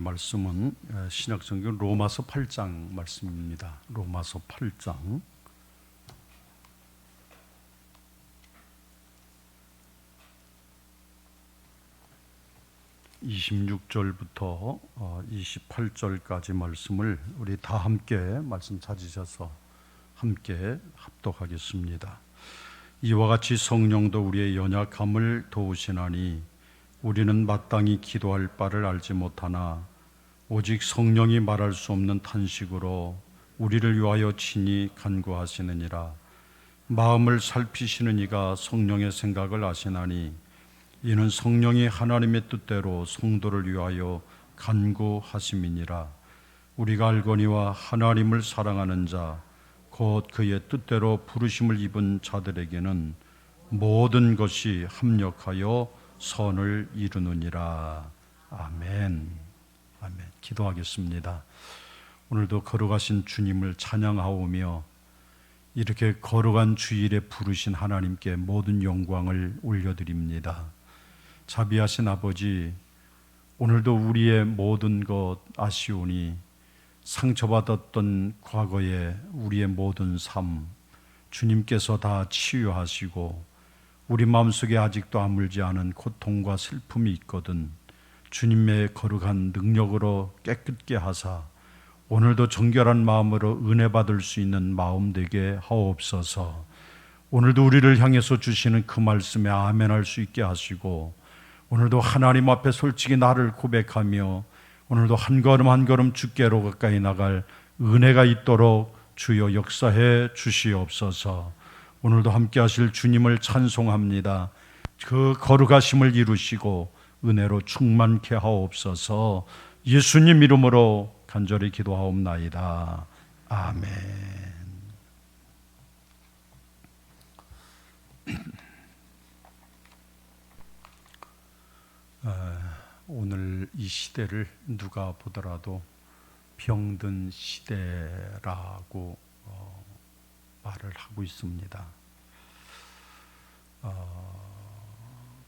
말씀은 신약성경 로마서 8장 말씀입니다. 로마서 8장 26절부터 28절까지 말씀을 우리 다 함께 말씀 찾으셔서 함께 합독하겠습니다. 이와 같이 성령도 우리의 연약함을 도우시나니 우리는 마땅히 기도할 바를 알지 못하나 오직 성령이 말할 수 없는 탄식으로 우리를 위하여 친히 간구하시느니라. 마음을 살피시는 이가 성령의 생각을 아시나니 이는 성령이 하나님의 뜻대로 성도를 위하여 간구하심이니라. 우리가 알거니와 하나님을 사랑하는 자 곧 그의 뜻대로 부르심을 입은 자들에게는 모든 것이 합력하여 선을 이루느니라. 아멘. 아멘. 기도하겠습니다. 오늘도 걸어가신 주님을 찬양하오며 이렇게 걸어간 주일에 부르신 하나님께 모든 영광을 올려드립니다. 자비하신 아버지, 오늘도 우리의 모든 것 아시오니 상처받았던 과거의 우리의 모든 삶 주님께서 다 치유하시고 우리 마음속에 아직도 아물지 않은 고통과 슬픔이 있거든 주님의 거룩한 능력으로 깨끗게 하사 오늘도 정결한 마음으로 은혜 받을 수 있는 마음 되게 하옵소서. 오늘도 우리를 향해서 주시는 그 말씀에 아멘할 수 있게 하시고 오늘도 하나님 앞에 솔직히 나를 고백하며 오늘도 한 걸음 한 걸음 주께로 가까이 나갈 은혜가 있도록 주여 역사해 주시옵소서. 오늘도 함께 하실 주님을 찬송합니다. 그 거룩하심을 이루시고 은혜로 충만케 하옵소서. 예수님 이름으로 간절히 기도하옵나이다. 아멘. 오늘 이 시대를 누가 보더라도 병든 시대라고 말을 하고 있습니다.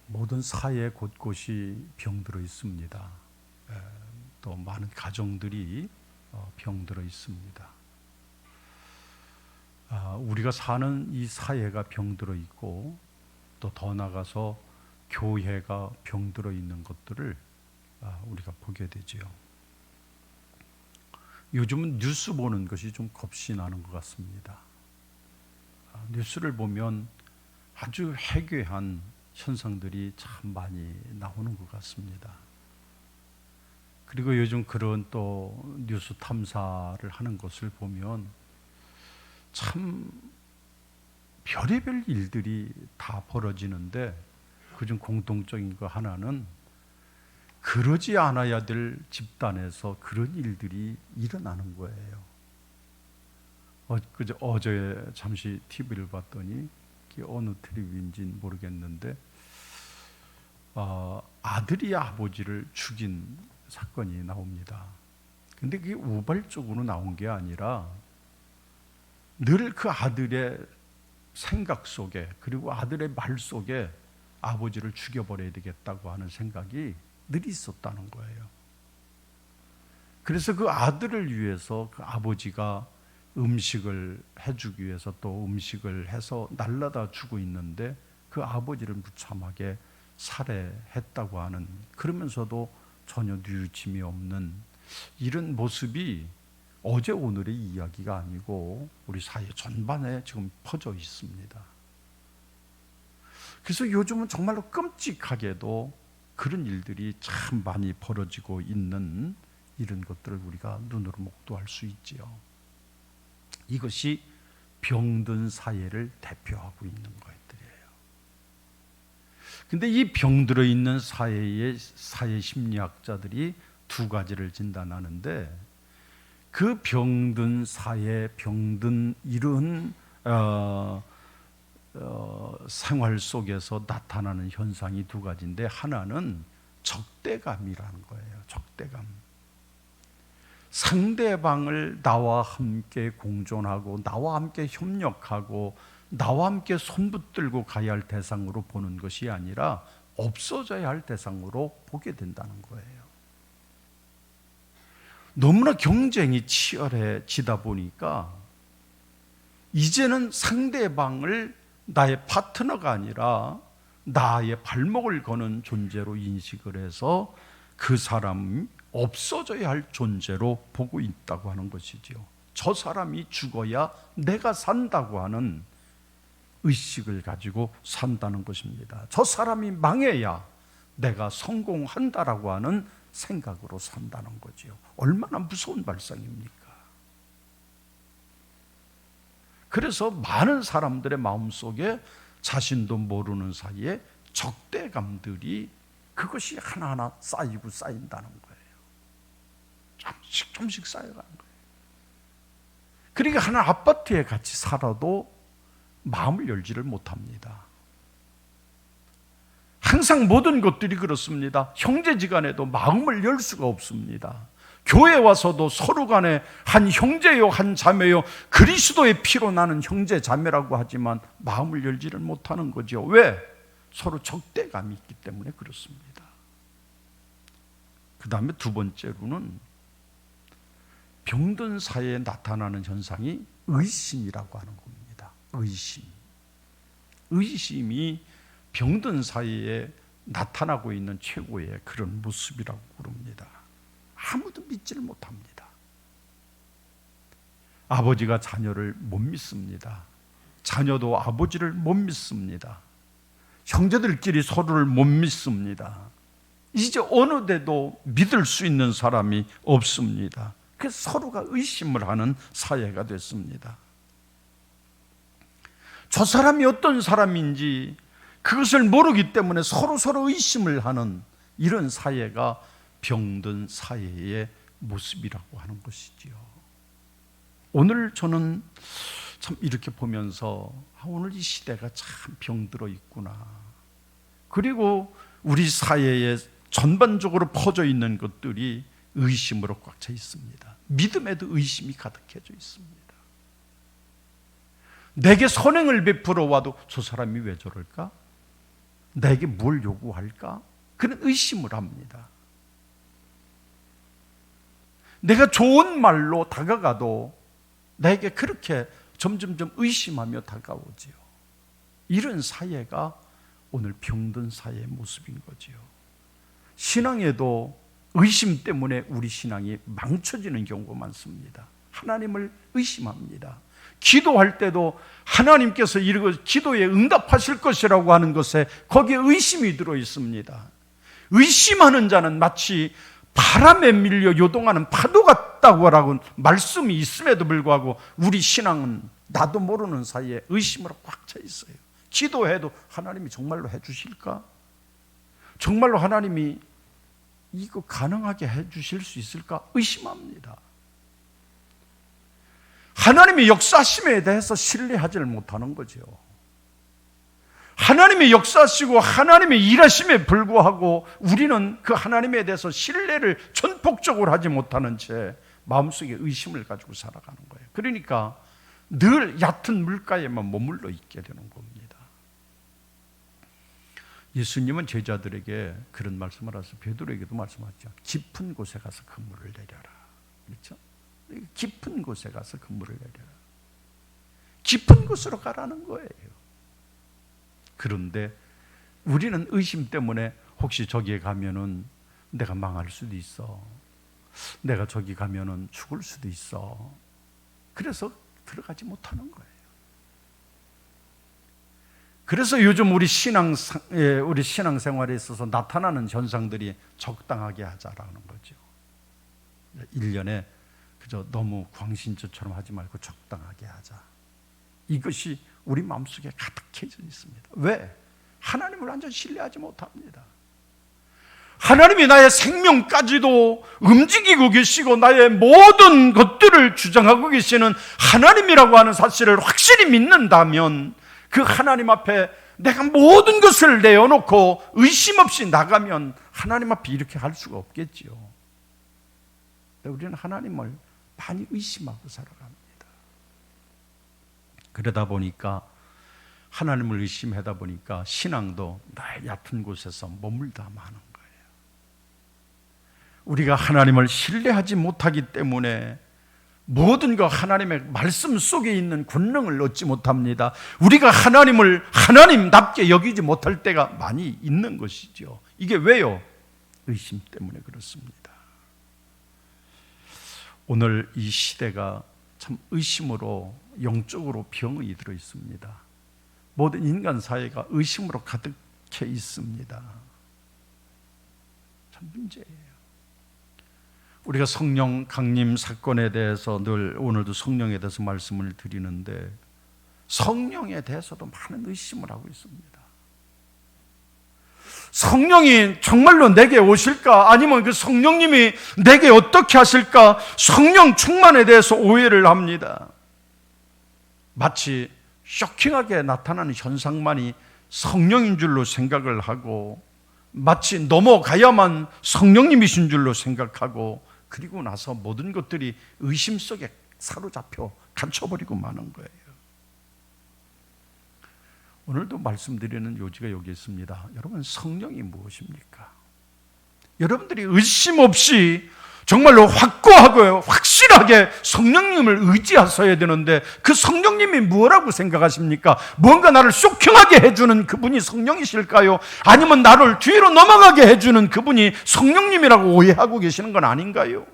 모든 사회 곳곳이 병들어 있습니다. 또 많은 가정들이 병들어 있습니다. 우리가 사는 이 사회가 병들어 있고 또 더 나아가서 교회가 병들어 있는 것들을 우리가 보게 되지요. 요즘은 뉴스 보는 것이 좀 겁이 나는 것 같습니다. 뉴스를 보면 아주 해괴한 현상들이 참 많이 나오는 것 같습니다. 그리고 요즘 그런 또 뉴스 탐사를 하는 것을 보면 참 별의별 일들이 다 벌어지는데 그중 공통적인 거 하나는 그러지 않아야 될 집단에서 그런 일들이 일어나는 거예요. 어제 잠시 TV를 봤더니 어느 텔레비인지는 모르겠는데 아들이 아버지를 죽인 사건이 나옵니다. 근데 그게 우발적으로 나온 게 아니라 늘 그 아들의 생각 속에 그리고 아들의 말 속에 아버지를 죽여버려야 되겠다고 하는 생각이 늘 있었다는 거예요. 그래서 그 아들을 위해서 그 아버지가 음식을 해주기 위해서 또 음식을 해서 날라다 주고 있는데 그 아버지를 무참하게 살해했다고 하는, 그러면서도 전혀 뉘우침이 없는 이런 모습이 어제 오늘의 이야기가 아니고 우리 사회 전반에 지금 퍼져 있습니다. 그래서 요즘은 정말로 끔찍하게도 그런 일들이 참 많이 벌어지고 있는 이런 것들을 우리가 눈으로 목도할 수 있지요. 이것이 병든 사회를 대표하고 있는 것들이에요. 근데 이 병들어 있는 사회의 사회 심리학자들이 두 가지를 진단하는데 그 병든 사회, 병든 이런 생활 속에서 나타나는 현상이 두 가지인데 하나는 적대감이라는 거예요. 적대감. 상대방을 나와 함께 공존하고 나와 함께 협력하고 나와 함께 손붙들고 가야 할 대상으로 보는 것이 아니라 없어져야 할 대상으로 보게 된다는 거예요. 너무나 경쟁이 치열해지다 보니까 이제는 상대방을 나의 파트너가 아니라 나의 발목을 거는 존재로 인식을 해서 그 사람이 없어져야 할 존재로 보고 있다고 하는 것이지요. 저 사람이 죽어야 내가 산다고 하는 의식을 가지고 산다는 것입니다. 저 사람이 망해야 내가 성공한다라고 하는 생각으로 산다는 거지요. 얼마나 무서운 발상입니까? 그래서 많은 사람들의 마음속에 자신도 모르는 사이에 적대감들이 그것이 하나하나 쌓이고 쌓인다는 거예요. 조금씩 쌓여가는 거예요. 그러니까 하나 아파트에 같이 살아도 마음을 열지를 못합니다. 항상 모든 것들이 그렇습니다. 형제지간에도 마음을 열 수가 없습니다. 교회 와서도 서로 간에 한 형제요 한 자매요 그리스도의 피로 나는 형제 자매라고 하지만 마음을 열지를 못하는 거죠. 왜? 서로 적대감이 있기 때문에 그렇습니다. 그 다음에 두 번째로는 병든 사이에 나타나는 현상이 의심이라고 하는 겁니다. 의심이 병든 사이에 나타나고 있는 최고의 그런 모습이라고 그럽니다. 아무도 믿지를 못합니다. 아버지가 자녀를 못 믿습니다. 자녀도 아버지를 못 믿습니다. 형제들끼리 서로를 못 믿습니다. 이제 어느 데도 믿을 수 있는 사람이 없습니다. 그래서 서로가 의심을 하는 사회가 됐습니다. 저 사람이 어떤 사람인지 그것을 모르기 때문에 서로 의심을 하는 이런 사회가 병든 사회의 모습이라고 하는 것이지요. 오늘 저는 참 이렇게 보면서 오늘 이 시대가 참 병들어 있구나. 그리고 우리 사회에 전반적으로 퍼져 있는 것들이 의심으로 꽉 차 있습니다. 믿음에도 의심이 가득해져 있습니다. 내게 선행을 베풀어 와도 저 사람이 왜 저럴까? 내게 뭘 요구할까? 그런 의심을 합니다. 내가 좋은 말로 다가가도 내게 그렇게 점점점 의심하며 다가오지요. 이런 사회가 오늘 병든 사회의 모습인 거지요. 신앙에도 의심 때문에 우리 신앙이 망쳐지는 경우가 많습니다. 하나님을 의심합니다. 기도할 때도 하나님께서 이러고 기도에 응답하실 것이라고 하는 것에 거기에 의심이 들어 있습니다. 의심하는 자는 마치 바람에 밀려 요동하는 파도 같다고 하라고 말씀이 있음에도 불구하고 우리 신앙은 나도 모르는 사이에 의심으로 꽉 차 있어요. 기도해도 하나님이 정말로 해주실까? 정말로 하나님이 이거 가능하게 해주실 수 있을까? 의심합니다. 하나님의 역사심에 대해서 신뢰하지를 못하는 거죠. 하나님의 역사시고 하나님의 일하심에 불구하고 우리는 그 하나님에 대해서 신뢰를 전폭적으로 하지 못하는 채 마음속에 의심을 가지고 살아가는 거예요. 그러니까 늘 얕은 물가에만 머물러 있게 되는 겁니다. 예수님은 제자들에게 그런 말씀을 하셔서 베드로에게도 말씀하셨죠. 깊은 곳에 가서 그물을 내려라. 그렇죠? 깊은 곳에 가서 그물을 내려라. 깊은 곳으로 가라는 거예요. 그런데 우리는 의심 때문에 혹시 저기에 가면은 내가 망할 수도 있어. 내가 저기 가면은 죽을 수도 있어. 그래서 들어가지 못하는 거예요. 그래서 요즘 우리 신앙생활에 있어서 나타나는 현상들이 적당하게 하자라는 거죠. 1년에 그저 너무 광신주처럼 하지 말고 적당하게 하자. 이것이 우리 마음속에 가득해져 있습니다. 왜? 하나님을 완전 신뢰하지 못합니다. 하나님이 나의 생명까지도 움직이고 계시고 나의 모든 것들을 주장하고 계시는 하나님이라고 하는 사실을 확실히 믿는다면 그 하나님 앞에 내가 모든 것을 내어놓고 의심 없이 나가면 하나님 앞에 이렇게 할 수가 없겠지요. 우리는 하나님을 많이 의심하고 살아갑니다. 그러다 보니까 하나님을 의심하다 보니까 신앙도 나의 얕은 곳에서 머물다 마는 거예요. 우리가 하나님을 신뢰하지 못하기 때문에 모든 것 하나님의 말씀 속에 있는 권능을 얻지 못합니다. 우리가 하나님을 하나님답게 여기지 못할 때가 많이 있는 것이죠. 이게 왜요? 의심 때문에 그렇습니다. 오늘 이 시대가 참 의심으로 영적으로 병이 들어 있습니다. 모든 인간 사회가 의심으로 가득해 있습니다. 참 문제예요. 우리가 성령 강림 사건에 대해서 늘 오늘도 성령에 대해서 말씀을 드리는데 성령에 대해서도 많은 의심을 하고 있습니다. 성령이 정말로 내게 오실까? 아니면 그 성령님이 내게 어떻게 하실까? 성령 충만에 대해서 오해를 합니다. 마치 쇼킹하게 나타나는 현상만이 성령인 줄로 생각을 하고 마치 넘어가야만 성령님이신 줄로 생각하고 그리고 나서 모든 것들이 의심 속에 사로잡혀 갇혀버리고 마는 거예요. 오늘도 말씀드리는 요지가 여기 있습니다. 여러분, 성령이 무엇입니까? 여러분들이 의심 없이 정말로 확고하고 확실하게 성령님을 의지하셔야 되는데 그 성령님이 뭐라고 생각하십니까? 뭔가 나를 쇼킹하게 해주는 그분이 성령이실까요? 아니면 나를 뒤로 넘어가게 해주는 그분이 성령님이라고 오해하고 계시는 건 아닌가요?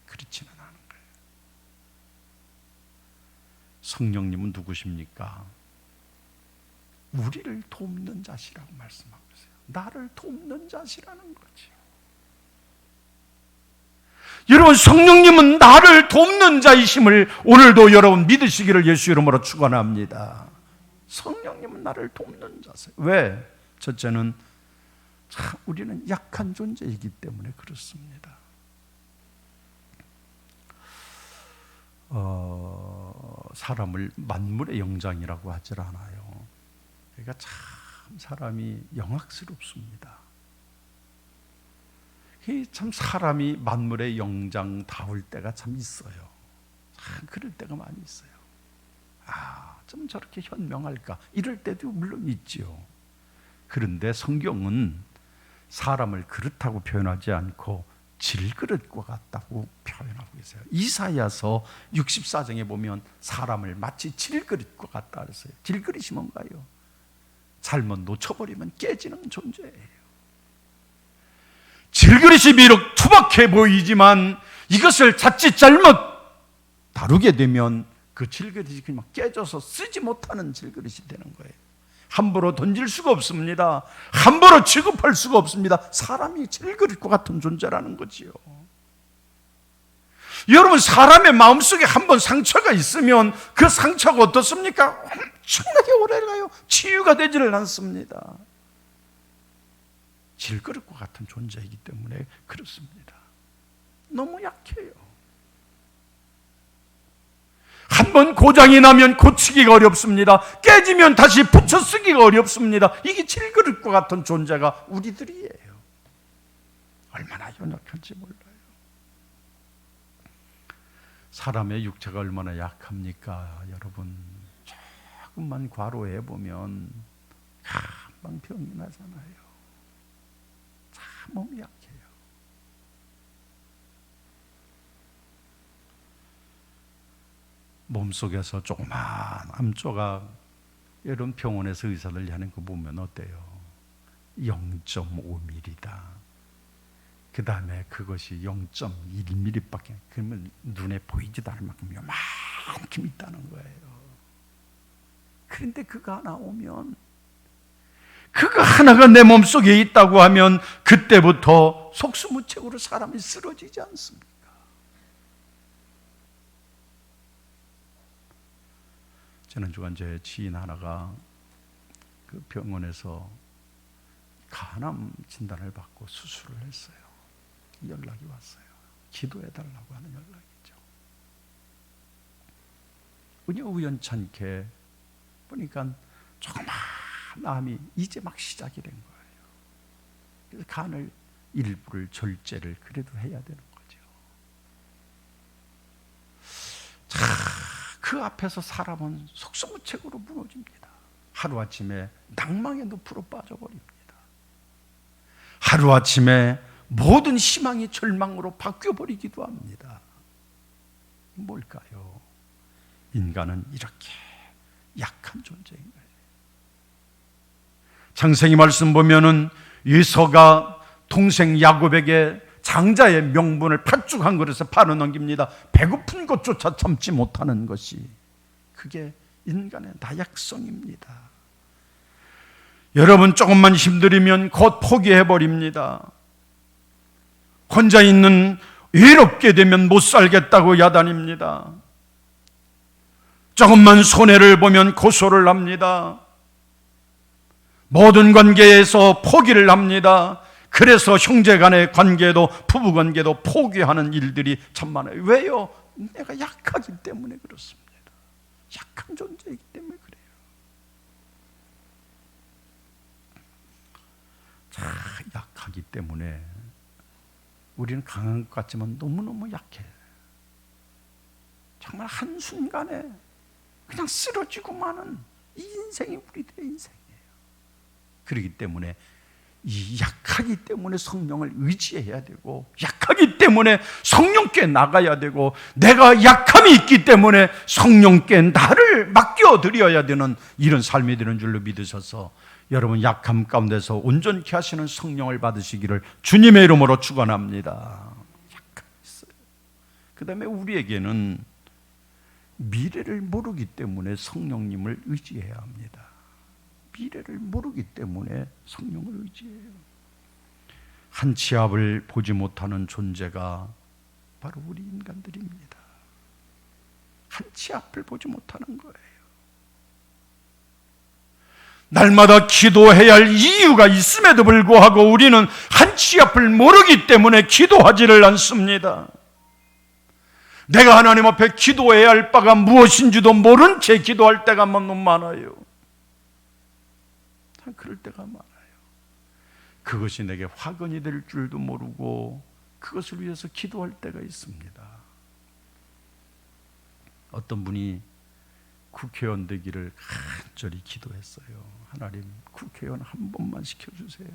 그렇지는 않은 거예요. 성령님은 누구십니까? 우리를 돕는 자시라고 말씀하고 있어요. 나를 돕는 자시라는 거죠. 여러분, 성령님은 나를 돕는 자이심을 오늘도 여러분 믿으시기를 예수 이름으로 축원합니다. 성령님은 나를 돕는 자세요. 왜? 첫째는 우리는 약한 존재이기 때문에 그렇습니다. 사람을 만물의 영장이라고 하질 않아요. 그러니까 참 사람이 영악스럽습니다. 참 사람이 만물의 영장다울 때가 참 있어요. 참 그럴 때가 많이 있어요. 좀 저렇게 현명할까? 이럴 때도 물론 있죠. 그런데 성경은 사람을 그렇다고 표현하지 않고 질그릇과 같다고 표현하고 있어요. 이사야서 64장에 보면 사람을 마치 질그릇과 같다 그랬어요. 질그릇이 뭔가요? 잘못 놓쳐버리면 깨지는 존재예요. 질그릇이 비록 투박해 보이지만 이것을 자칫 잘못 다루게 되면 그 질그릇이 그냥 깨져서 쓰지 못하는 질그릇이 되는 거예요. 함부로 던질 수가 없습니다. 함부로 취급할 수가 없습니다. 사람이 질그릇과 같은 존재라는 거지요. 여러분, 사람의 마음속에 한번 상처가 있으면 그 상처가 어떻습니까? 엄청나게 오래가요. 치유가 되지를 않습니다. 질그릇과 같은 존재이기 때문에 그렇습니다. 너무 약해요. 한번 고장이 나면 고치기가 어렵습니다. 깨지면 다시 붙여 쓰기가 어렵습니다. 이게 질그릇과 같은 존재가 우리들이에요. 얼마나 연약한지 몰라요. 사람의 육체가 얼마나 약합니까? 여러분, 조금만 과로해 보면 금방 병이 나잖아요. 참 몸이 약해요. 몸속에서 조그만 암조각, 이런 병원에서 의사들이 하는 거 보면 어때요? 0.5mm다. 그 다음에 그것이 0.1mm밖에, 그러면 눈에 보이지도 않을 만큼 요만큼 있다는 거예요. 그런데 그거 하나 오면, 그거 하나가 내 몸속에 있다고 하면 그때부터 속수무책으로 사람이 쓰러지지 않습니까? 지난주간 제 지인 하나가 그 병원에서 간암 진단을 받고 수술을 했어요. 연락이 왔어요. 기도해달라고 하는 연락이죠. 우연찮게 보니까 조그만 암이 이제 막 시작이 된 거예요. 그래서 간을 일부를 절제를 그래도 해야 되는 거죠. 그 앞에서 사람은 속수무책으로 무너집니다. 하루아침에 낭망의 늪으로 빠져버립니다. 하루아침에 모든 희망이 절망으로 바뀌어버리기도 합니다. 뭘까요? 인간은 이렇게 약한 존재인 거예요. 창세기 말씀 보면은 이서가 동생 야곱에게 장자의 명분을 팥죽 한 그릇에 팔아 넘깁니다. 배고픈 것조차 참지 못하는 것이, 그게 인간의 나약성입니다. 여러분 조금만 힘들이면 곧 포기해버립니다. 혼자 있는, 외롭게 되면 못 살겠다고 야단입니다. 조금만 손해를 보면 고소를 합니다. 모든 관계에서 포기를 합니다. 그래서 형제 간의 관계도, 부부 관계도 포기하는 일들이 참 많아요. 왜요? 내가 약하기 때문에 그렇습니다. 약한 존재이기 때문에 그래요. 자, 약하기 때문에 우리는 강한 것 같지만 너무너무 약해. 정말 한순간에 그냥 쓰러지고 마는 이 인생이 우리들의 인생이에요. 그렇기 때문에 이 약하기 때문에 성령을 의지해야 되고, 약하기 때문에 성령께 나가야 되고, 내가 약함이 있기 때문에 성령께 나를 맡겨드려야 되는 이런 삶이 되는 줄로 믿으셔서 여러분 약함 가운데서 온전케 하시는 성령을 받으시기를 주님의 이름으로 축원합니다. 약함이 있어요. 그 다음에 우리에게는 미래를 모르기 때문에 성령님을 의지해야 합니다. 미래를 모르기 때문에 성령을 의지해요. 한 치 앞을 보지 못하는 존재가 바로 우리 인간들입니다. 한 치 앞을 보지 못하는 거예요. 날마다 기도해야 할 이유가 있음에도 불구하고 우리는 한 치 앞을 모르기 때문에 기도하지를 않습니다. 내가 하나님 앞에 기도해야 할 바가 무엇인지도 모른 채 기도할 때가 너무 많아요. 그럴 때가 많아요. 그것이 내게 화근이 될 줄도 모르고 그것을 위해서 기도할 때가 있습니다. 어떤 분이 국회의원 되기를 간절히 기도했어요. 하나님, 국회의원 한 번만 시켜주세요.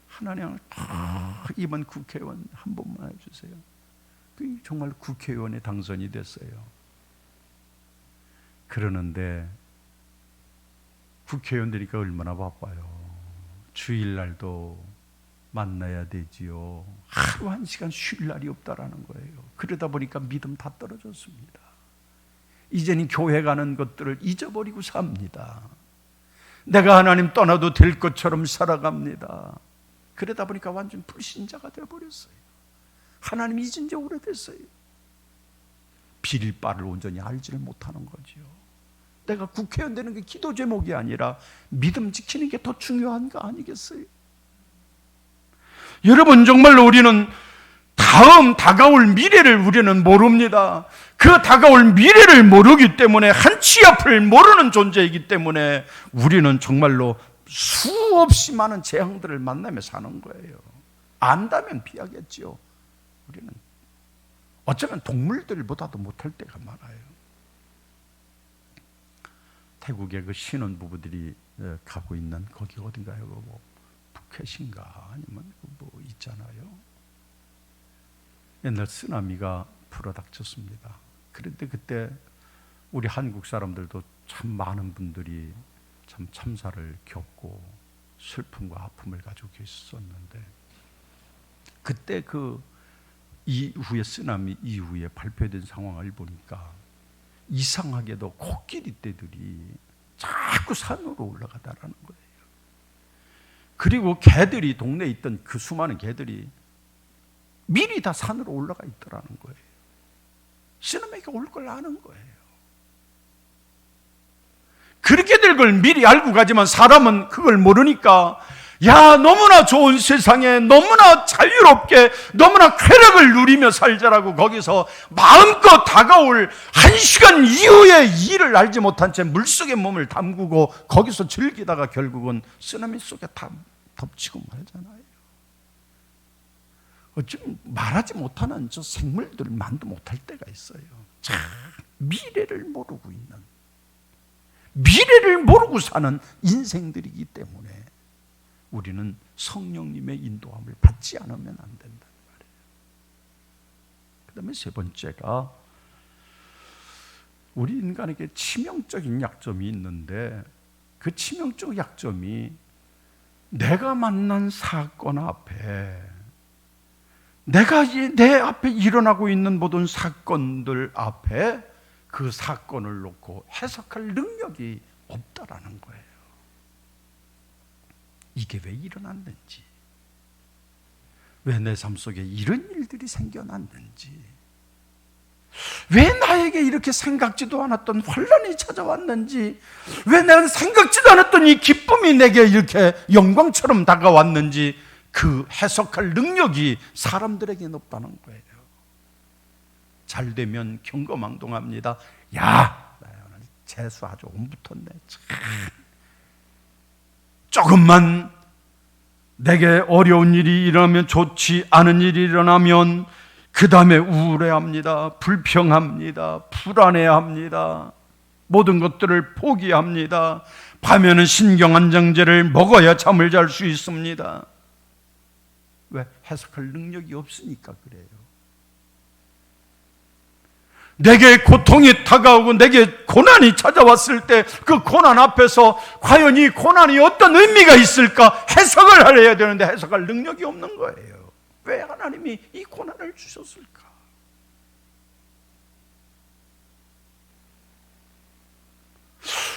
하나님, 이번 국회의원 한 번만 해주세요. 정말 국회의원에 당선이 됐어요. 그러는데 국회의원 되니까 얼마나 바빠요. 주일날도 만나야 되지요. 하루 한 시간 쉴 날이 없다라는 거예요. 그러다 보니까 믿음 다 떨어졌습니다. 이제는 교회 가는 것들을 잊어버리고 삽니다. 내가 하나님 떠나도 될 것처럼 살아갑니다. 그러다 보니까 완전 불신자가 되어버렸어요. 하나님 잊은 지 오래됐어요. 빌 바를 온전히 알지를 못하는 거지요. 내가 국회의원 되는 게 기도 제목이 아니라 믿음 지키는 게 더 중요한 거 아니겠어요? 여러분, 정말로 우리는 다가올 미래를 우리는 모릅니다. 그 다가올 미래를 모르기 때문에 한 치 앞을 모르는 존재이기 때문에 우리는 정말로 수없이 많은 재앙들을 만나며 사는 거예요. 안다면 피하겠지요. 우리는 어쩌면 동물들보다도 못할 때가 많아요. 태국의 그 신혼 부부들이 가고 있는 거기 어딘가요? 뭐 푸켓인가 아니면 뭐 있잖아요. 옛날 쓰나미가 불어닥쳤습니다. 그런데 그때 우리 한국 사람들도 참 많은 분들이 참 참사를 겪고 슬픔과 아픔을 가지고 계셨었는데, 그때 그 이후에 쓰나미 이후에 발표된 상황을 보니까 이상하게도 코끼리 떼들이 자꾸 산으로 올라가다라는 거예요. 그리고 개들이, 동네에 있던 그 수많은 개들이 미리 다 산으로 올라가 있더라는 거예요. 쓰나미가 올 걸 아는 거예요. 그렇게 될 걸 미리 알고 가지만 사람은 그걸 모르니까, 야, 너무나 좋은 세상에 너무나 자유롭게 너무나 쾌락을 누리며 살자라고 거기서 마음껏 다가올 1시간 이후의 일을 알지 못한 채 물속에 몸을 담그고 거기서 즐기다가 결국은 쓰나미 속에 다 덮치고 말잖아요. 어쩌면 말하지 못하는 저 생물들 말도 못할 때가 있어요. 참 미래를 모르고 있는, 미래를 모르고 사는 인생들이기 때문에 우리는 성령님의 인도함을 받지 않으면 안 된다는 말이에요. 그 다음에 세 번째가 우리 인간에게 치명적인 약점이 있는데 그 치명적 약점이 내가 만난 사건 앞에 내가 내 앞에 일어나고 있는 모든 사건들 앞에 그 사건을 놓고 해석할 능력이 없다라는 거예요. 이게 왜 일어났는지, 왜 내 삶 속에 이런 일들이 생겨났는지, 왜 나에게 이렇게 생각지도 않았던 환난이 찾아왔는지, 왜 내가 생각지도 않았던 이 기쁨이 내게 이렇게 영광처럼 다가왔는지 그 해석할 능력이 사람들에게는 없다는 거예요. 잘 되면 경거망동합니다. 야, 나 오늘 재수 아주 온 붙었네. 조금만 내게 어려운 일이 일어나면, 좋지 않은 일이 일어나면 그 다음에 우울해합니다. 불평합니다. 불안해합니다. 모든 것들을 포기합니다. 밤에는 신경안정제를 먹어야 잠을 잘 수 있습니다. 왜? 해석할 능력이 없으니까 그래요. 내게 고통이 다가오고 내게 고난이 찾아왔을 때 그 고난 앞에서 과연 이 고난이 어떤 의미가 있을까 해석을 해야 되는데 해석할 능력이 없는 거예요. 왜 하나님이 이 고난을 주셨을까?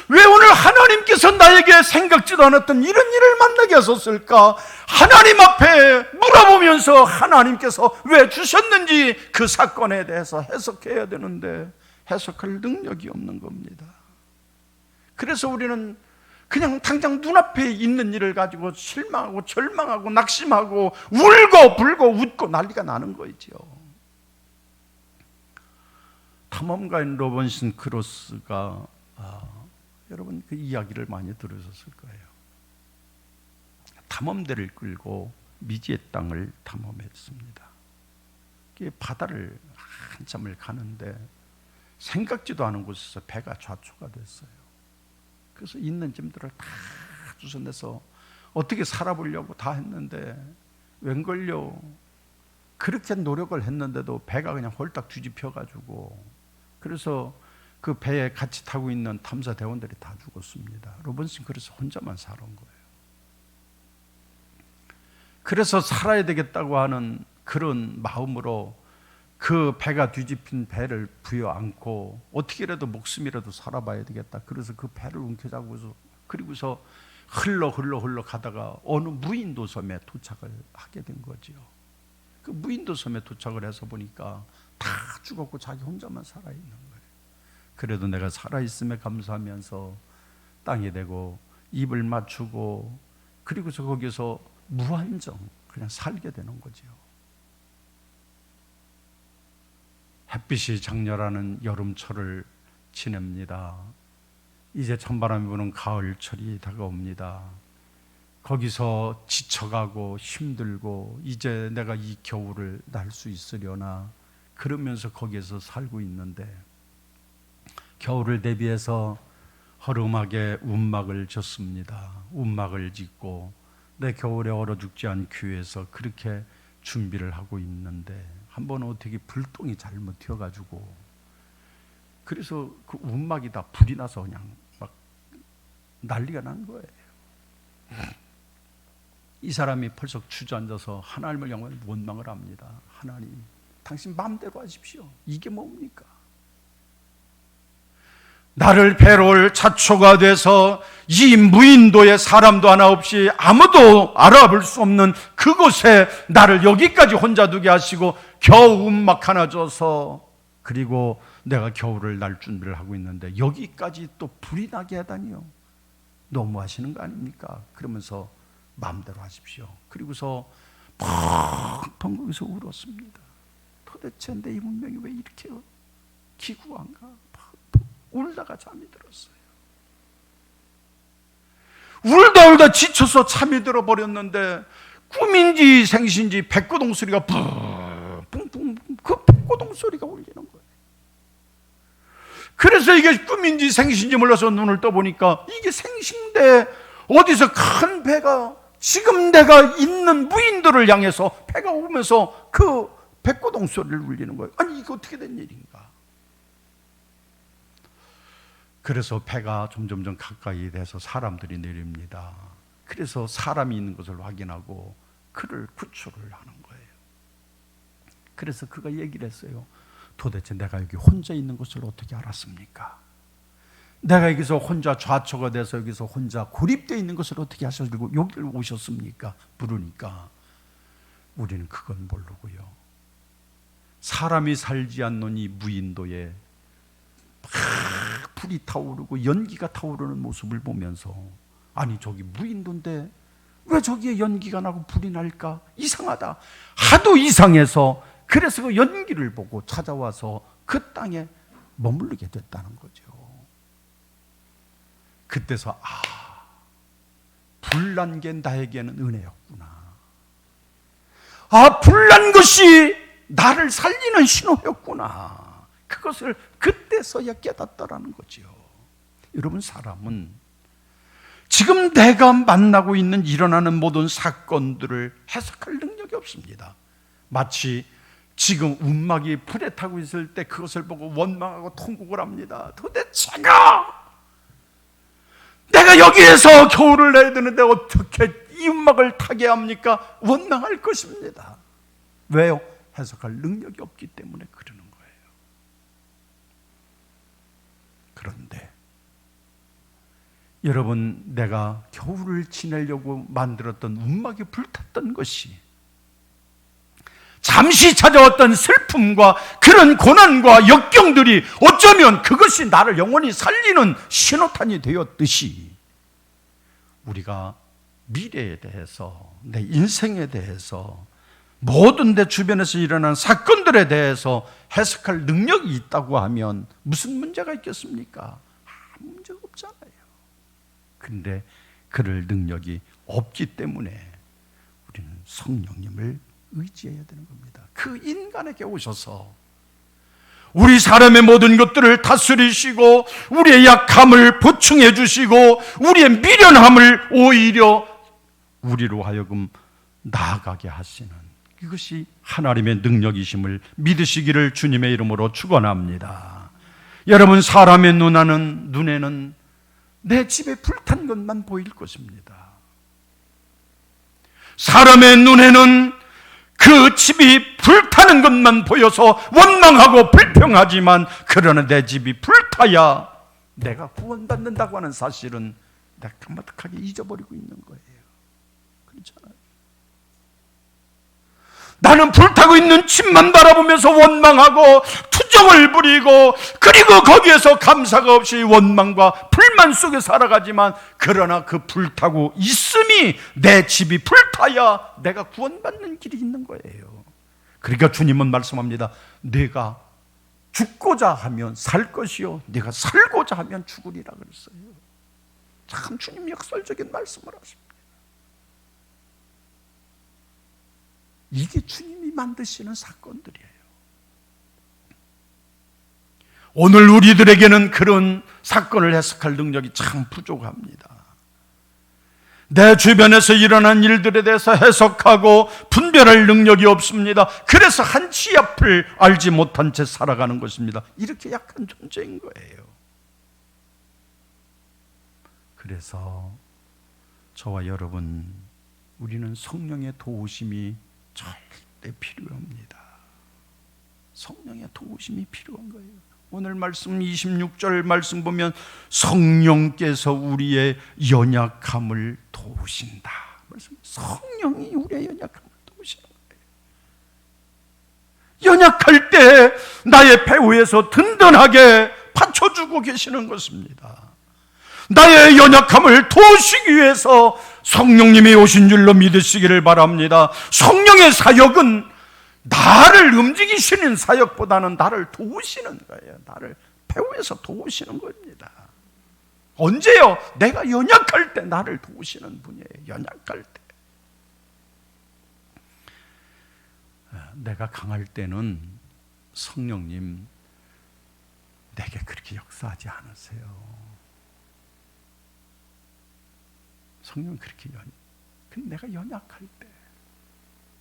왜 오늘 하나님께서 나에게 생각지도 않았던 이런 일을 만나게 하셨을까? 하나님 앞에 물어보면서 하나님께서 왜 주셨는지 그 사건에 대해서 해석해야 되는데 해석할 능력이 없는 겁니다. 그래서 우리는 그냥 당장 눈앞에 있는 일을 가지고 실망하고 절망하고 낙심하고 울고 불고 웃고 난리가 나는 거죠. 탐험가인 로빈슨 크루소가 여러분 그 이야기를 많이 들으셨을 거예요. 탐험대를 끌고 미지의 땅을 탐험했습니다. 바다를 한참을 가는데 생각지도 않은 곳에서 배가 좌초가 됐어요. 그래서 있는 짐들을 다 주워내서 어떻게 살아보려고 다 했는데 웬걸요, 그렇게 노력을 했는데도 배가 그냥 홀딱 뒤집혀가지고, 그래서 그 배에 같이 타고 있는 탐사대원들이 다 죽었습니다. 로빈슨 그래서 혼자만 살아온 거예요. 그래서 살아야 되겠다고 하는 그런 마음으로 그 배가 뒤집힌 배를 부여안고 어떻게라도 목숨이라도 살아봐야 되겠다. 그래서 그 배를 움켜잡고서 그리고서 흘러 가다가 어느 무인도 섬에 도착을 하게 된 거죠. 그 무인도 섬에 도착을 해서 보니까 다 죽었고 자기 혼자만 살아있는 거예요. 그래도 내가 살아있음에 감사하면서 땅에 대고 입을 맞추고 그리고서 거기서 무한정 그냥 살게 되는 거죠. 햇빛이 장렬하는 여름철을 지냅니다. 이제 찬바람이 부는 가을철이 다가옵니다. 거기서 지쳐가고 힘들고 이제 내가 이 겨울을 날 수 있으려나 그러면서 거기에서 살고 있는데 겨울을 대비해서 허름하게 움막을 졌습니다. 움막을 짓고 내 겨울에 얼어 죽지 않기 위해서 그렇게 준비를 하고 있는데 한 번은 어떻게 불똥이 잘못 튀어가지고 그래서 그 움막이 다 불이 나서 그냥 막 난리가 난 거예요. 이 사람이 벌써 주저앉아서 하나님을 영원히 원망을 합니다. 하나님, 당신 마음대로 하십시오. 이게 뭡니까? 나를 배로울 자초가 돼서 이 무인도에 사람도 하나 없이 아무도 알아볼 수 없는 그곳에 나를 여기까지 혼자 두게 하시고 겨우 움막 하나 줘서 그리고 내가 겨울을 날 준비를 하고 있는데 여기까지 또 불이 나게 하다니요. 너무하시는 거 아닙니까? 그러면서 마음대로 하십시오. 그리고서 펑펑 거기서 울었습니다. 도대체 내 이 운명이 왜 이렇게 기구한가? 울다가 잠이 들었어요. 울다 지쳐서 잠이 들어버렸는데 꿈인지 생신지 백고동 소리가 뿡뿡 그 백고동 소리가 울리는 거예요. 그래서 이게 꿈인지 생신지 몰라서 눈을 떠보니까 이게 생신데 어디서 큰 배가 지금 내가 있는 무인도를 향해서 배가 오면서 그 백고동 소리를 울리는 거예요. 아니, 이거 어떻게 된 일인가? 그래서 배가 점점 가까이 돼서 사람들이 내립니다. 그래서 사람이 있는 것을 확인하고 그를 구출을 하는 거예요. 그래서 그가 얘기를 했어요. 도대체 내가 여기 혼자 있는 것을 어떻게 알았습니까? 내가 여기서 혼자 좌초가 돼서 여기서 혼자 고립되어 있는 것을 어떻게 하셔서 여기를 오셨습니까? 물으니까 우리는 그건 모르고요. 사람이 살지 않는 이 무인도에 막 불이 타오르고 연기가 타오르는 모습을 보면서, 아니 저기 무인도인데 왜 저기에 연기가 나고 불이 날까? 이상하다. 하도 이상해서 그래서 그 연기를 보고 찾아와서 그 땅에 머무르게 됐다는 거죠. 그때서 불난 게 나에게는 은혜였구나. 불난 것이 나를 살리는 신호였구나. 그것을 그때서야 깨닫더라는 거죠. 여러분, 사람은 지금 내가 만나고 있는 일어나는 모든 사건들을 해석할 능력이 없습니다. 마치 지금 움막이 불에 타고 있을 때 그것을 보고 원망하고 통곡을 합니다. 도대체가 내가 여기에서 겨울을 내야 되는데 어떻게 이 움막을 타게 합니까? 원망할 것입니다. 왜요? 해석할 능력이 없기 때문에 그러는 거예요. 그런데 여러분, 내가 겨울을 지내려고 만들었던 움막이 불탔던 것이 잠시 찾아왔던 슬픔과 그런 고난과 역경들이 어쩌면 그것이 나를 영원히 살리는 신호탄이 되었듯이, 우리가 미래에 대해서, 내 인생에 대해서, 모든 내 주변에서 일어나는 사건들에 대해서 해석할 능력이 있다고 하면 무슨 문제가 있겠습니까? 아무 문제가 없잖아요. 그런데 그럴 능력이 없기 때문에 우리는 성령님을 의지해야 되는 겁니다. 그 인간에게 오셔서 우리 사람의 모든 것들을 다스리시고 우리의 약함을 보충해 주시고 우리의 미련함을 오히려 우리로 하여금 나아가게 하시는, 이것이 하나님의 능력이심을 믿으시기를 주님의 이름으로 축원합니다. 여러분, 사람의 눈에는 내 집에 불탄 것만 보일 것입니다. 사람의 눈에는 그 집이 불타는 것만 보여서 원망하고 불평하지만, 그러나 내 집이 불타야 내가 구원받는다고 하는 사실은 내가 까마득하게 잊어버리고 있는 거예요. 그렇잖아요. 나는 불타고 있는 집만 바라보면서 원망하고 투정을 부리고, 그리고 거기에서 감사가 없이 원망과 불만 속에 살아가지만, 그러나 그 불타고 있음이 내 집이 불타야 내가 구원받는 길이 있는 거예요. 그러니까 주님은 말씀합니다. 네가 죽고자 하면 살 것이요 네가 살고자 하면 죽으리라 그랬어요. 참 주님 역설적인 말씀을 하십니다. 이게 주님이 만드시는 사건들이에요. 오늘 우리들에게는 그런 사건을 해석할 능력이 참 부족합니다. 내 주변에서 일어난 일들에 대해서 해석하고 분별할 능력이 없습니다. 그래서 한치 앞을 알지 못한 채 살아가는 것입니다. 이렇게 약한 존재인 거예요. 그래서 저와 여러분, 우리는 성령의 도우심이 절대 필요합니다. 성령의 도우심이 필요한 거예요. 오늘 말씀 26절 말씀 보면 성령께서 우리의 연약함을 도우신다. 성령이 우리의 연약함을 도우시는 거예요. 연약할 때 나의 배후에서 든든하게 받쳐주고 계시는 것입니다. 나의 연약함을 도우시기 위해서 성령님이 오신 줄로 믿으시기를 바랍니다. 성령의 사역은 나를 움직이시는 사역보다는 나를 도우시는 거예요. 나를 배후에서 도우시는 겁니다. 언제요? 내가 연약할 때 나를 도우시는 분이에요. 연약할 때. 내가 강할 때는 성령님 내게 그렇게 역사하지 않으세요. 성령 근데 내가 연약할 때,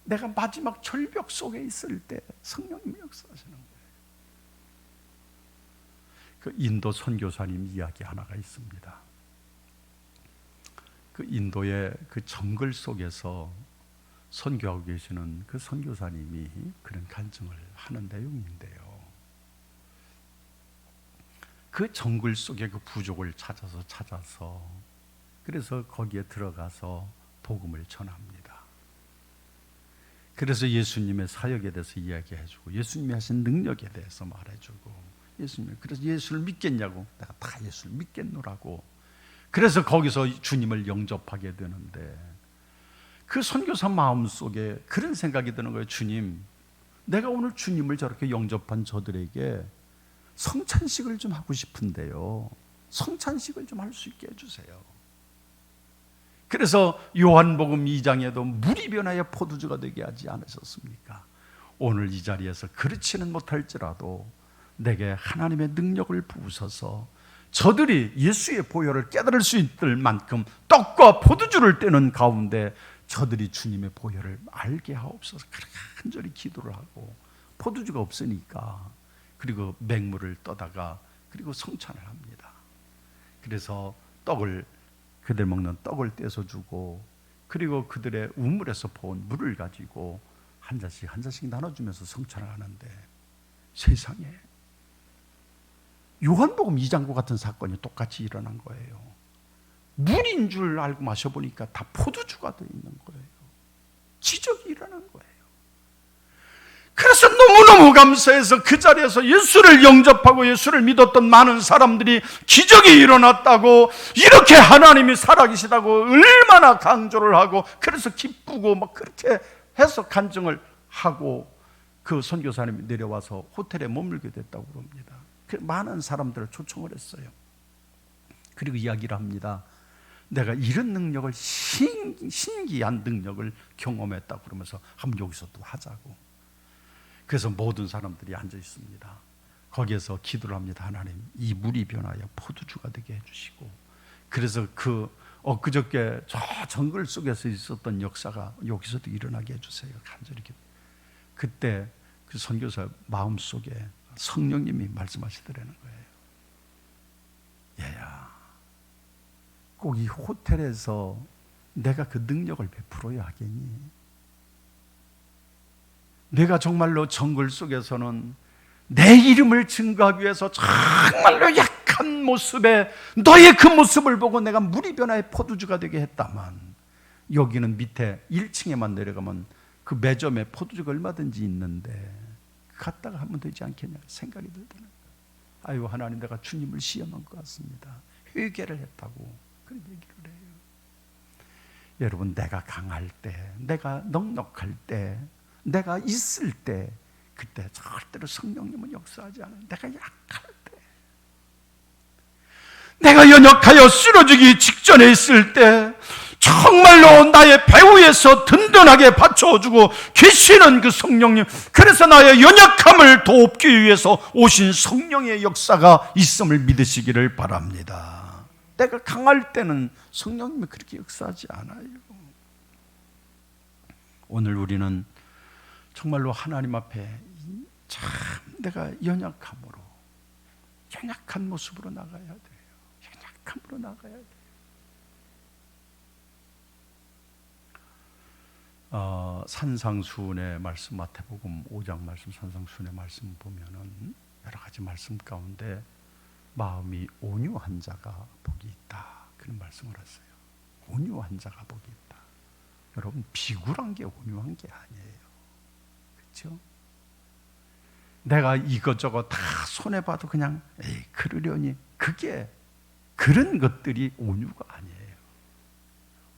내가 마지막 절벽 속에 있을 때 성령님이 역사하시는 거예요. 그 인도 선교사님 이야기 하나가 있습니다. 그 인도의 그 정글 속에서 선교하고 계시는 그 선교사님이 그런 간증을 하는 내용인데요. 그 정글 속에 그 부족을 찾아서 그래서 거기에 들어가서 복음을 전합니다. 그래서 예수님의 사역에 대해서 이야기해주고 예수님이 하신 능력에 대해서 말해주고 예수님, 그래서 예수를 믿겠냐고, 내가 다 예수를 믿겠노라고. 그래서 거기서 주님을 영접하게 되는데 그 선교사 마음속에 그런 생각이 드는 거예요. 주님, 내가 오늘 주님을 저렇게 영접한 저들에게 성찬식을 좀 하고 싶은데요, 성찬식을 좀 할 수 있게 해주세요. 그래서 요한복음 2장에도 물이 변하여 포도주가 되게 하지 않으셨습니까? 오늘 이 자리에서 그렇지는 못할지라도 내게 하나님의 능력을 부으셔서 저들이 예수의 보혈을 깨달을 수 있을 만큼 떡과 포도주를 떼는 가운데 저들이 주님의 보혈을 알게 하옵소서. 간절히 기도를 하고, 포도주가 없으니까 그리고 맹물을 떠다가 그리고 성찬을 합니다. 그래서 떡을, 그들 먹는 떡을 떼서 주고, 그리고 그들의 우물에서 부은 물을 가지고 한 잔씩 나눠주면서 성찬을 하는데, 세상에 요한복음 2장과 같은 사건이 똑같이 일어난 거예요. 물인 줄 알고 마셔보니까 다 포도주가 되어 있는 거예요. 기적이 일어난 거예요. 그래서 너무너무 감사해서 그 자리에서 예수를 영접하고 예수를 믿었던 많은 사람들이 기적이 일어났다고, 이렇게 하나님이 살아계시다고 얼마나 강조를 하고, 그래서 기쁘고 막 그렇게 해서 간증을 하고, 그 선교사님이 내려와서 호텔에 머물게 됐다고 그럽니다. 많은 사람들을 초청을 했어요. 그리고 이야기를 합니다. 내가 이런 능력을, 신기한 능력을 경험했다고 그러면서 한번 여기서 또 하자고. 그래서 모든 사람들이 앉아 있습니다. 거기에서 기도를 합니다. 하나님, 이 물이 변하여 포도주가 되게 해주시고, 그래서 그저께 저 정글 속에서 있었던 역사가 여기서도 일어나게 해주세요. 간절히 기도. 그때 그 선교사 마음속에 성령님이 말씀하시더라는 거예요. 얘야, 꼭 이 호텔에서 내가 그 능력을 베풀어야 하겠니? 내가 정말로 정글 속에서는 내 이름을 증거하기 위해서 정말로 약한 모습에 너의 그 모습을 보고 내가 물이 변화의 포도주가 되게 했다만, 여기는 밑에 1층에만 내려가면 그 매점에 포도주가 얼마든지 있는데 갔다가 하면 되지 않겠냐 생각이 들더라고요. 아유, 하나님, 내가 주님을 시험한 것 같습니다. 회개를 했다고 그런 얘기를 해요. 여러분, 내가 강할 때, 내가 넉넉할 때, 내가 있을 때, 그때 절대로 성령님은 역사하지 않아요. 내가 약할 때, 내가 연약하여 쓰러지기 직전에 있을 때 정말로 나의 배후에서 든든하게 받쳐주고 계시는 그 성령님, 그래서 나의 연약함을 돕기 위해서 오신 성령의 역사가 있음을 믿으시기를 바랍니다. 내가 강할 때는 성령님이 그렇게 역사하지 않아요. 오늘 우리는 정말로 하나님 앞에 참 내가 연약한 모습으로 나가야 돼요. 연약함으로 나가야 돼요. 산상수훈의 말씀, 마태복음 5장 말씀, 산상수훈의 말씀 보면은 여러 가지 말씀 가운데 마음이 온유한 자가 복이 있다, 그런 말씀을 했어요. 온유한 자가 복이 있다. 여러분, 비굴한 게 온유한 게 아니에요. 그렇죠? 내가 이것저것 다 손해봐도 그냥 그러려니, 그런 것들이 온유가 아니에요.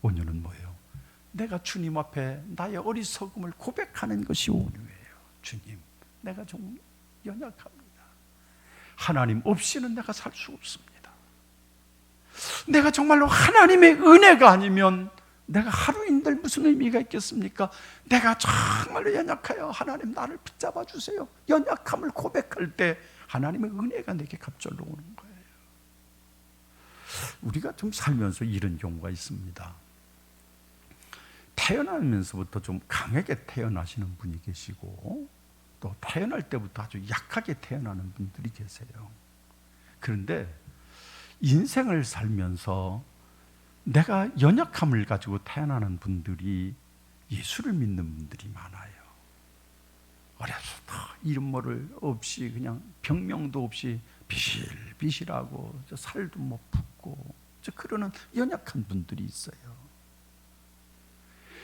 온유는 뭐예요? 내가 주님 앞에 나의 어리석음을 고백하는 것이 온유예요. 주님, 내가 좀 연약합니다. 하나님 없이는 내가 살 수 없습니다. 내가 정말로 하나님의 은혜가 아니면 내가 하루인들 무슨 의미가 있겠습니까? 내가 정말로 연약해요. 하나님, 나를 붙잡아 주세요. 연약함을 고백할 때 하나님의 은혜가 내게 갑절로 오는 거예요. 우리가 좀 살면서 이런 경우가 있습니다. 태어나면서부터 좀 강하게 태어나시는 분이 계시고, 또 태어날 때부터 아주 약하게 태어나는 분들이 계세요. 그런데 인생을 살면서 내가 연약함을 가지고 태어나는 분들이 예수를 믿는 분들이 많아요. 어려서부터 이름 모를 없이 그냥 병명도 없이 비실비실하고 살도 못 붓고 그러는 연약한 분들이 있어요.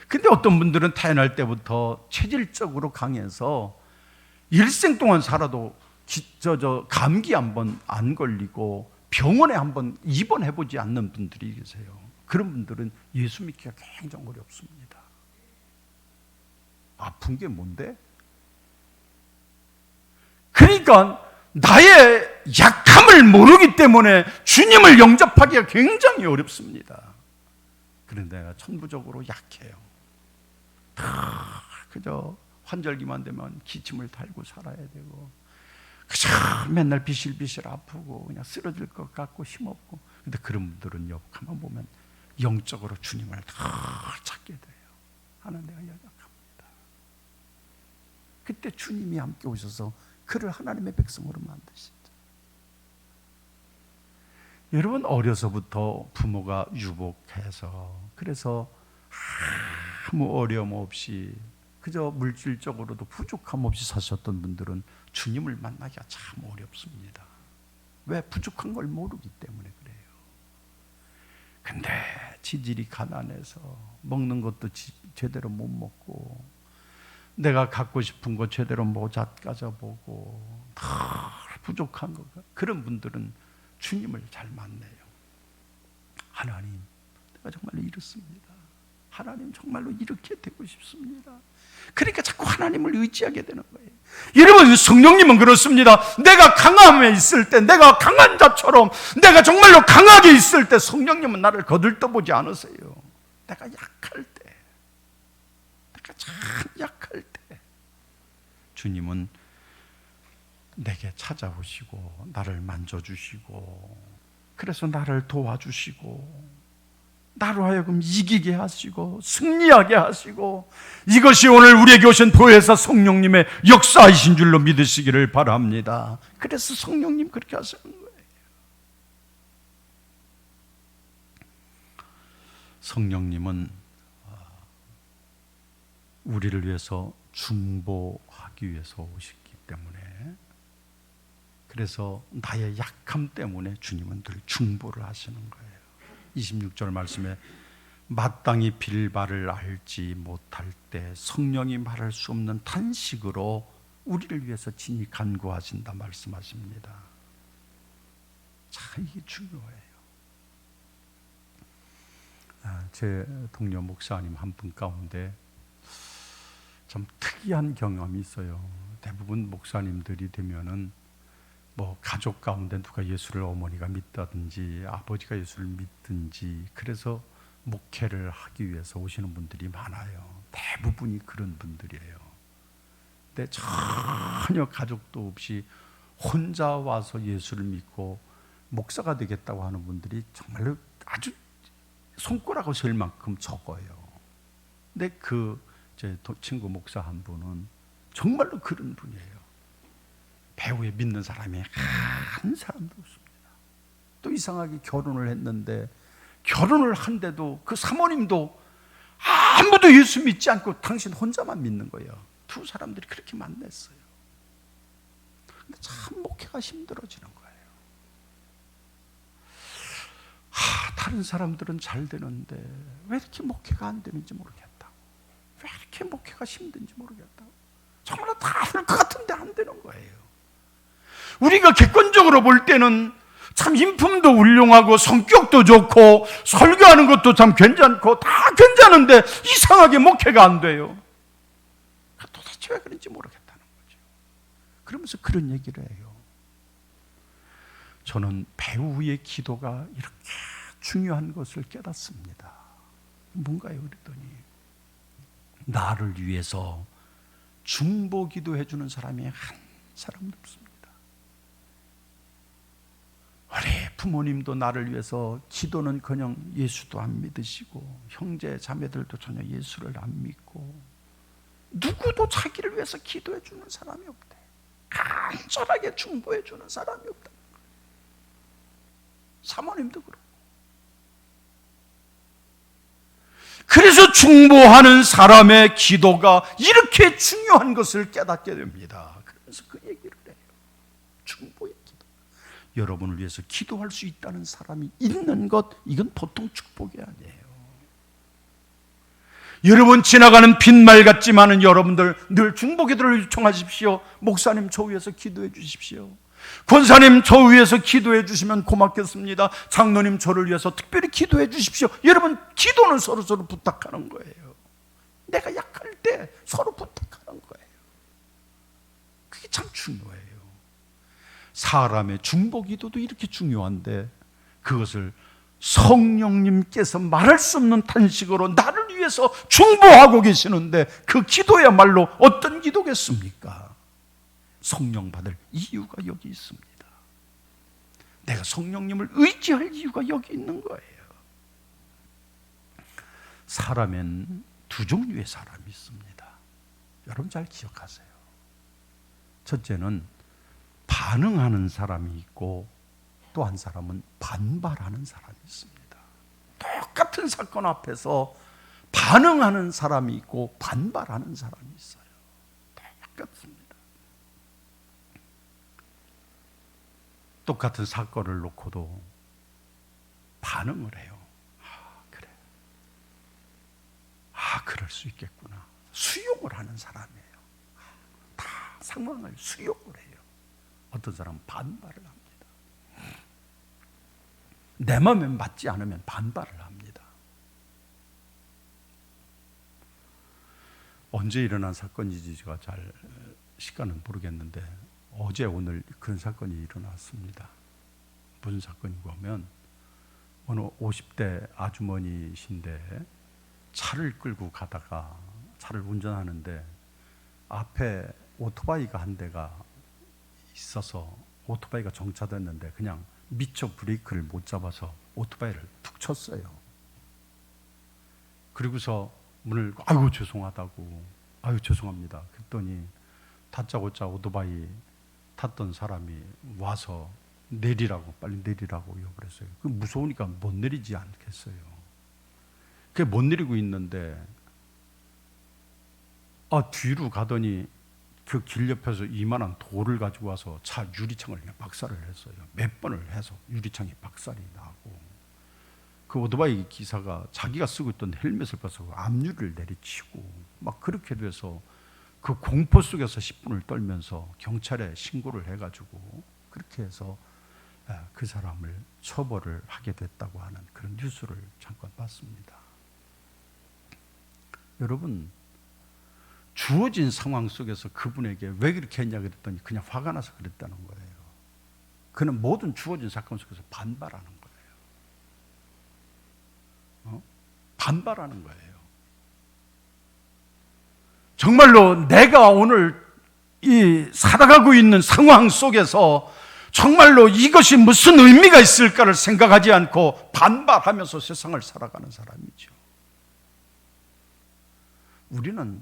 근데 어떤 분들은 태어날 때부터 체질적으로 강해서 일생 동안 살아도 감기 한번 안 걸리고 병원에 한번 입원해보지 않는 분들이 계세요. 그런 분들은 예수 믿기가 굉장히 어렵습니다. 아픈 게 뭔데? 그러니까 나의 약함을 모르기 때문에 주님을 영접하기가 굉장히 어렵습니다. 그런데 내가 천부적으로 약해요. 그저 환절기만 되면 기침을 달고 살아야 되고, 그저 맨날 비실비실 아프고 그냥 쓰러질 것 같고 힘없고. 근데 그런 분들은 가만 보면 영적으로 주님을 더 찾게 돼요. 하나님, 내가 연약합니다. 그때 주님이 함께 오셔서 그를 하나님의 백성으로 만드시죠. 여러분, 어려서부터 부모가 유복해서, 그래서 아무 어려움 없이 그저 물질적으로도 부족함 없이 사셨던 분들은 주님을 만나기가 참 어렵습니다. 왜? 부족한 걸 모르기 때문에 그래요. 근데 지질이 가난해서 먹는 것도 제대로 못 먹고, 내가 갖고 싶은 거 제대로 못 가져보고 다 부족한 거, 그런 분들은 주님을 잘 만나요. 하나님, 내가 정말로 이렇습니다. 하나님, 정말로 이렇게 되고 싶습니다. 그러니까 자꾸 하나님을 의지하게 되는 거예요. 여러분, 성령님은 그렇습니다. 내가 강함에 있을 때, 내가 강한 자처럼, 내가 정말로 강하게 있을 때 성령님은 나를 거들떠보지 않으세요. 내가 약할 때, 내가 참 약할 때 주님은 내게 찾아오시고 나를 만져주시고, 그래서 나를 도와주시고, 나로 하여금 이기게 하시고 승리하게 하시고, 이것이 오늘 우리에게 오신 보혜사 성령님의 역사이신 줄로 믿으시기를 바랍니다. 그래서 성령님 그렇게 하시는 거예요. 성령님은 우리를 위해서 중보하기 위해서 오셨기 때문에, 그래서 나의 약함 때문에 주님은 늘 중보를 하시는 거예요. 26절 말씀에 마땅히 빌 바를 알지 못할 때 성령이 말할 수 없는 탄식으로 우리를 위해서 친히 간구하신다 말씀하십니다. 참 이게 중요해요. 제 동료 목사님 한 분 가운데 좀 특이한 경험이 있어요. 대부분 목사님들이 되면은 가족 가운데 누가 예수를 어머니가 믿다든지 아버지가 예수를 믿든지, 그래서 목회를 하기 위해서 오시는 분들이 많아요. 대부분이 그런 분들이에요. 근데 전혀 가족도 없이 혼자 와서 예수를 믿고 목사가 되겠다고 하는 분들이 정말로 아주 손가락을 셀 만큼 적어요. 근데 제 친구 목사 한 분은 정말로 그런 분이에요. 배후에 믿는 사람이 한 사람도 없습니다. 또 이상하게 결혼을 했는데, 결혼을 한데도 그 사모님도 아무도 예수 믿지 않고 당신 혼자만 믿는 거예요. 두 사람들이 그렇게 만났어요. 근데 참 목회가 힘들어지는 거예요. 다른 사람들은 잘 되는데 왜 이렇게 목회가 안 되는지 모르겠다. 왜 이렇게 목회가 힘든지 모르겠다. 정말로 다 할 것 같은데 안 되는 거예요. 우리가 객관적으로 볼 때는 참 인품도 훌륭하고 성격도 좋고 설교하는 것도 참 괜찮고 다 괜찮은데 이상하게 목회가 안 돼요. 도대체 왜 그런지 모르겠다는 거죠. 그러면서 그런 얘기를 해요. 저는 배우의 기도가 이렇게 중요한 것을 깨닫습니다. 뭔가요? 그랬더니 나를 위해서 중보 기도해 주는 사람이 한 사람도 없습니다. 우리 부모님도 나를 위해서 기도는커녕 예수도 안 믿으시고 형제 자매들도 전혀 예수를 안 믿고 누구도 자기를 위해서 기도해 주는 사람이 없대. 간절하게 중보해 주는 사람이 없다. 사모님도 그렇고. 그래서 중보하는 사람의 기도가 이렇게 중요한 것을 깨닫게 됩니다. 그래서 그 얘기를 해요. 중보의 기도. 여러분을 위해서 기도할 수 있다는 사람이 있는 것, 이건 보통 축복이 아니에요. 여러분 지나가는 빈말 같지만은 여러분들 늘 중보 기도를 요청하십시오. 목사님 저 위해서 기도해 주십시오. 권사님 저 위해서 기도해 주시면 고맙겠습니다. 장로님 저를 위해서 특별히 기도해 주십시오. 여러분 기도는 서로 부탁하는 거예요. 내가 약할 때 서로 부탁하는 거예요. 그게 참 중요해요. 사람의 중보 기도도 이렇게 중요한데 그것을 성령님께서 말할 수 없는 탄식으로 나를 위해서 중보하고 계시는데 그 기도야말로 어떤 기도겠습니까? 성령 받을 이유가 여기 있습니다. 내가 성령님을 의지할 이유가 여기 있는 거예요. 사람엔 두 종류의 사람이 있습니다. 여러분 잘 기억하세요. 첫째는 반응하는 사람이 있고 또 한 사람은 반발하는 사람이 있습니다. 똑같은 사건 앞에서 반응하는 사람이 있고 반발하는 사람이 있어요. 똑같습니다. 똑같은 사건을 놓고도 반응을 해요. 그래. 그럴 수 있겠구나. 수용을 하는 사람이에요. 다 상황을 수용을 해요. 어떤 사람은 반발을 합니다. 내 마음에 맞지 않으면 반발을 합니다. 언제 일어난 사건인지 제가 잘 시간은 모르겠는데 어제 오늘 그런 사건이 일어났습니다. 무슨 사건이고 하면 어느 50대 아주머니신데 차를 끌고 가다가 차를 운전하는데 앞에 오토바이가 한 대가 있어서 오토바이가 정차됐는데 그냥 미처 브레이크를 못 잡아서 오토바이를 툭 쳤어요. 그리고서 문을 아이고 죄송하다고 아유 죄송합니다 그랬더니 다짜고짜 오토바이 탔던 사람이 와서 내리라고 빨리 내리라고 욕을 했어요. 그 무서우니까 못 내리지 않겠어요. 그게 못 내리고 있는데 뒤로 가더니 그 길 옆에서 이만한 돌을 가지고 와서 차 유리창을 그냥 박살을 했어요. 몇 번을 해서 유리창이 박살이 나고 그 오토바이 기사가 자기가 쓰고 있던 헬멧을 벗고 앞유리를 내리치고 막 그렇게 돼서 그 공포 속에서 10분을 떨면서 경찰에 신고를 해가지고 그렇게 해서 그 사람을 처벌을 하게 됐다고 하는 그런 뉴스를 잠깐 봤습니다. 여러분 주어진 상황 속에서 그분에게 왜 그렇게 했냐 그랬더니 그냥 화가 나서 그랬다는 거예요. 그는 모든 주어진 사건 속에서 반발하는 거예요. 반발하는 거예요. 정말로 내가 오늘 이 살아가고 있는 상황 속에서 정말로 이것이 무슨 의미가 있을까를 생각하지 않고 반발하면서 세상을 살아가는 사람이죠. 우리는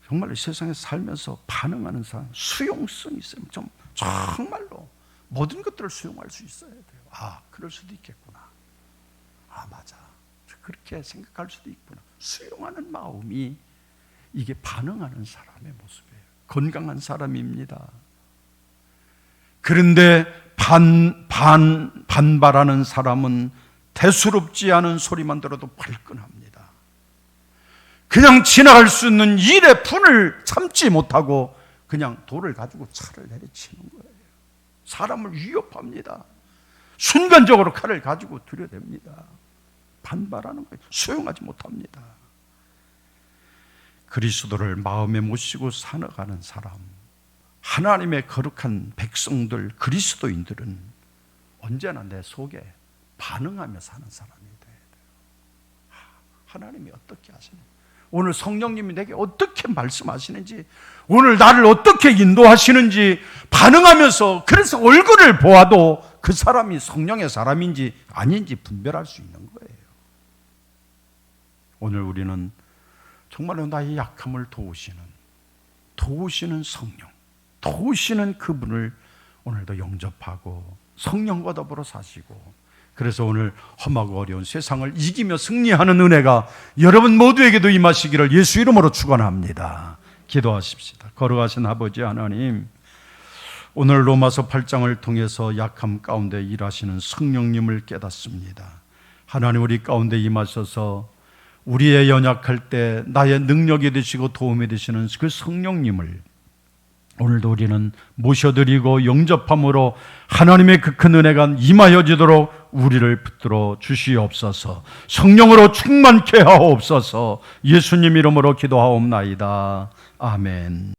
정말로 세상에 살면서 반응하는 사람, 수용성이 있어요. 정말로 모든 것들을 수용할 수 있어야 돼요. 그럴 수도 있겠구나. 맞아. 그렇게 생각할 수도 있구나. 수용하는 마음이 이게 반응하는 사람의 모습이에요. 건강한 사람입니다. 그런데 반발하는 사람은 대수롭지 않은 소리만 들어도 발끈합니다. 그냥 지나갈 수 있는 일의 분을 참지 못하고 그냥 돌을 가지고 차를 내리치는 거예요. 사람을 위협합니다. 순간적으로 칼을 가지고 들여댑니다. 반발하는 거예요. 수용하지 못합니다. 그리스도를 마음에 모시고 살아가는 사람, 하나님의 거룩한 백성들, 그리스도인들은 언제나 내 속에 반응하며 사는 사람이 돼야 돼요. 하나님이 어떻게 하시는지, 오늘 성령님이 내게 어떻게 말씀하시는지, 오늘 나를 어떻게 인도하시는지 반응하면서, 그래서 얼굴을 보아도 그 사람이 성령의 사람인지 아닌지 분별할 수 있는 거예요. 오늘 우리는 정말로 나의 약함을 도우시는 성령, 도우시는 그분을 오늘도 영접하고 성령과 더불어 사시고, 그래서 오늘 험하고 어려운 세상을 이기며 승리하는 은혜가 여러분 모두에게도 임하시기를 예수 이름으로 축원합니다. 기도하십시다. 거룩하신 아버지 하나님, 오늘 로마서 8장을 통해서 약함 가운데 일하시는 성령님을 깨닫습니다. 하나님, 우리 가운데 임하셔서 우리의 연약할 때 나의 능력이 되시고 도움이 되시는 그 성령님을 오늘도 우리는 모셔드리고 영접함으로 하나님의 그 큰 은혜가 임하여지도록 우리를 붙들어 주시옵소서. 성령으로 충만케 하옵소서. 예수님 이름으로 기도하옵나이다. 아멘.